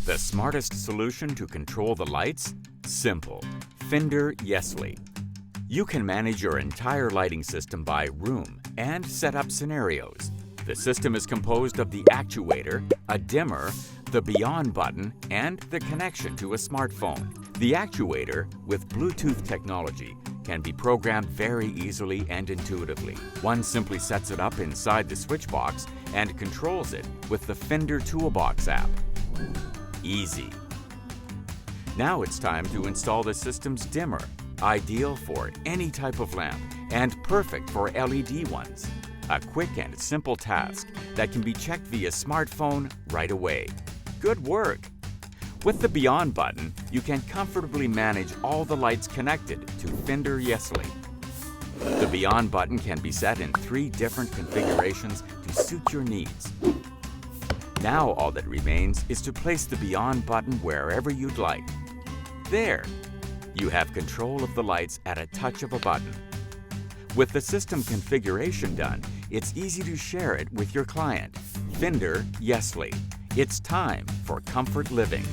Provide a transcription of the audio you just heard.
The smartest solution to control the lights? Simple. Finder YESLY. You can manage your entire lighting system by room and set up scenarios. The system is composed of the actuator, a dimmer, the Beyon button, and the connection to a smartphone. The actuator, with Bluetooth technology, can be programmed very easily and intuitively. One simply sets it up inside the switch box and controls it with the Finder Toolbox app. Easy. Now it's time to install the system's dimmer, ideal for any type of lamp and perfect for LED ones. A quick and simple task that can be checked via smartphone right away. Good work! With the Beyon button, you can comfortably manage all the lights connected to Finder YESLY. The Beyon button can be set in 3 different configurations to suit your needs. Now all that remains is to place the Beyon button wherever you'd like. There! You have control of the lights at a touch of a button. With the system configuration done, it's easy to share it with your client. Finder YESLY. It's time for comfort living.